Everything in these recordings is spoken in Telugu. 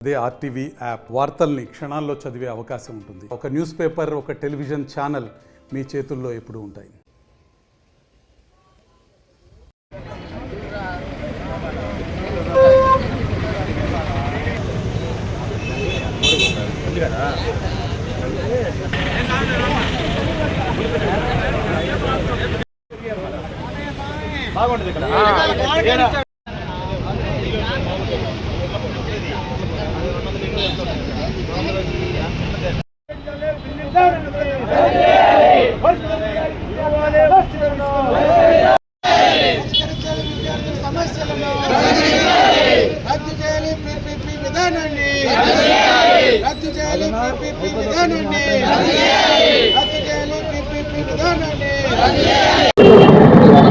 అదే ఆర్టీవీ యాప్ వార్తల్ని క్షణాల్లో చదివే అవకాశం ఉంటుంది. ఒక న్యూస్ పేపర్, ఒక టెలివిజన్ ఛానల్ మీ చేతుల్లో ఎప్పుడూ ఉంటాయి.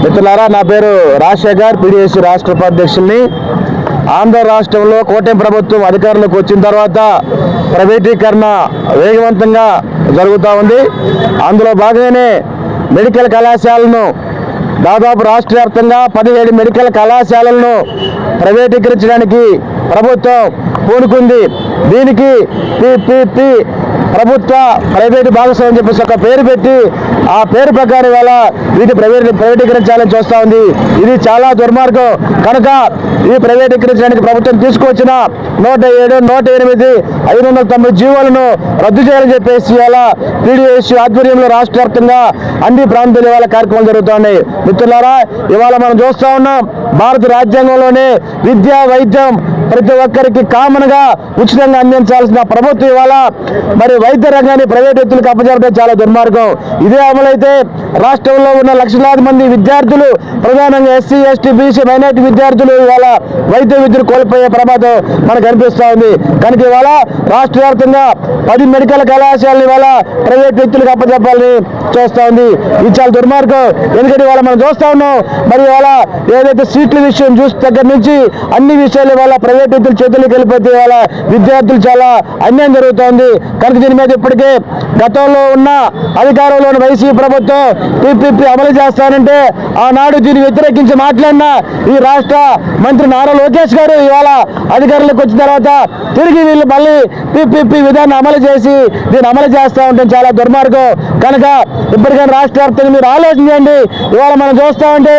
మిత్రులారా, నా పేరు రాజశేఖర్, పీడీఎస్సీ రాష్ట్ర ఉపాధ్యక్షుల్ని. ఆంధ్ర రాష్ట్రంలో కూటమి ప్రభుత్వం అధికారంలోకి వచ్చిన తర్వాత ప్రైవేటీకరణ వేగవంతంగా జరుగుతూ ఉంది. అందులో భాగంగానే మెడికల్ కళాశాలను దాదాపు రాష్ట్ర వ్యాప్తంగా 17 మెడికల్ కళాశాలలను ప్రైవేటీకరించడానికి ప్రభుత్వం పూనుకుంది. దీనికి పిపిపి ప్రభుత్వ ప్రైవేటు భాగస్వామ్యం చెప్పేసి ఒక పేరు పెట్టి ఆ పేరు ప్రకారం ఇవాళ వీటి ప్రైవేటీకరించాలని చూస్తూ ఉంది. ఇది చాలా దుర్మార్గం. కనుక ఈ ప్రైవేటీకరించడానికి ప్రభుత్వం తీసుకువచ్చిన 107, 108, 590 జీవోలను రద్దు చేయాలని చెప్పేసి ఇవాళ పీడీఎస్సీ ఆధ్వర్యంలో రాష్ట్ర వ్యాప్తంగా అన్ని ప్రాంతాలు ఇవాళ కార్యక్రమాలు జరుగుతున్నాయి. మిత్రులారా, ఇవాళ మనం చూస్తూ ఉన్నాం, భారత రాజ్యాంగంలోనే విద్య, వైద్యం ప్రతి ఒక్కరికి కామన్ గా ఉచితంగా అందించాల్సిన ప్రభుత్వం ఇవాళ మరి వైద్య రంగాన్ని ప్రైవేట్ వ్యక్తులకు అప్పచెప్పడం చాలా దుర్మార్గం. ఇదే అమలైతే రాష్ట్రంలో ఉన్న లక్షలాది మంది విద్యార్థులు, ప్రధానంగా ఎస్సీ, ఎస్టీ, బీసీ, మైనార్టీ విద్యార్థులు ఇవాళ వైద్య విద్యను కోల్పోయే ప్రమాదం మనకు కనిపిస్తూ ఉంది. కనుక ఇవాళ రాష్ట్ర వ్యాప్తంగా 10 మెడికల్ కళాశాలను ఇవాళ ప్రైవేట్ వ్యక్తులకు అప్పచెప్పాలని చూస్తూ ఉంది. ఇది చాలా దుర్మార్గం. ఎందుకంటే ఇవాళ మనం చూస్తూ ఉన్నాం, మరి ఇవాళ ఏదైతే సీట్ల విషయం చూసి దగ్గర నుంచి అన్ని విషయాలు ఇవాళ ప్రైవేట్ వ్యక్తుల చేతుల్లోకి వెళ్ళిపోతే ఇవాళ విద్యార్థులు చాలా అన్యాయం జరుగుతోంది. కనుక దీని మీద ఇప్పటికే గతంలో ఉన్న అధికారంలో ఉన్న వైసీపీ ప్రభుత్వం పిపిపి అమలు చేస్తానంటే ఆనాడు దీన్ని వ్యతిరేకించి మాట్లాడిన ఈ రాష్ట్ర మంత్రి నారా లోకేష్ గారు ఇవాళ అధికారంలోకి వచ్చిన తర్వాత తిరిగి వీళ్ళు మళ్ళీ పిపిపి విధాన్ని అమలు చేసి దీన్ని అమలు చేస్తూ ఉంటే చాలా దుర్మార్గం. కనుక ఇప్పటికైనా రాష్ట్ర వ్యాప్తంగా మీరు ఆలోచించండి. ఇవాళ మనం చూస్తూ ఉంటే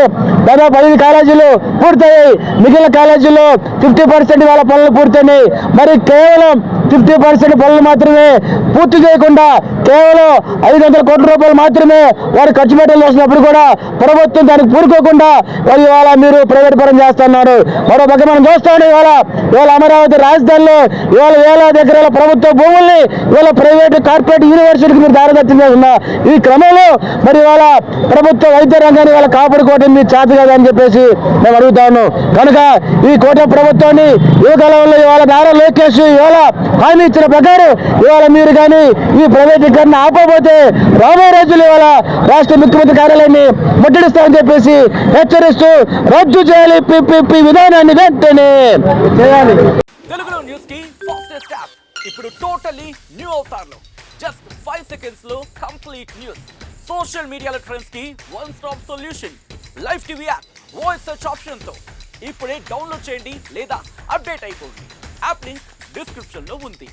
దాదాపు 5 కాలేజీలు పూర్తయ్యాయి. మిగిలిన కాలేజీల్లో 50% వాళ్ళ పనులు పూర్తయినాయి. మరి కేవలం 50% పనులు మాత్రమే పూర్తి చేయకుండా కేవలం 500 కోట్ల రూపాయలు మాత్రమే వారు ఖర్చు పెట్టాల్సి వస్తున్నప్పుడు కూడా ప్రభుత్వం దానికి పూరుకోకుండా వారు ఇవాళ మీరు ప్రైవేట్ పరం చేస్తున్నారు. మరో పక్క మనం చూస్తాం, ఇవాళ అమరావతి రాజధానిలో ఇవాళ వేలాది ఎకరాల ప్రభుత్వ భూముల్ని ఇవాళ ప్రైవేట్ కార్పొరేట్ యూనివర్సిటీకి మీరు దారిదత్తిస్తున్నా. ఈ క్రమంలో మరి ఇవాళ ప్రభుత్వ వైద్య రంగాన్ని ఇవాళ కాపాడుకోవడం మీరు చేత కదా అని చెప్పేసి మేము అడుగుతా ఉన్నాం. కనుక ఈ కూటమి ప్రభుత్వాన్ని యువకాలంలో ఇవాళ నారా లోకేష్ ఇవాళ హామీ ఇచ్చిన ప్రకారం ఇవాళ మీరు కానీ ఈ ప్రైవేటీకరణ ఆపకపోతే రాబోయే రోజులు ఇవాళ రాష్ట్ర ముఖ్యమంత్రి కార్యాలయాన్ని ముట్టడిస్తామని చెప్పేసి హెచ్చరిస్తూ రద్దు చేయాలి పిపిపి విధానాన్ని వెంటనే చేయాలి. తెలుగులో న్యూస్ కి ఫాస్టెస్ట్ యాప్ ఇప్పుడు టోటల్లీ న్యూ అవతార్లో జస్ట్ 5 సెకండ్స్ లో కంప్లీట్ న్యూస్. సోషల్ మీడియాలో ట్రెండ్స్ కి one stop solution. Live TV app voice search option తో ఇప్పుడే డౌన్లోడ్ చేయండి లేదా అప్డేట్ అయిపోండి. యాప్ లింక్ డిస్క్రిప్షన్ లో ఉంది.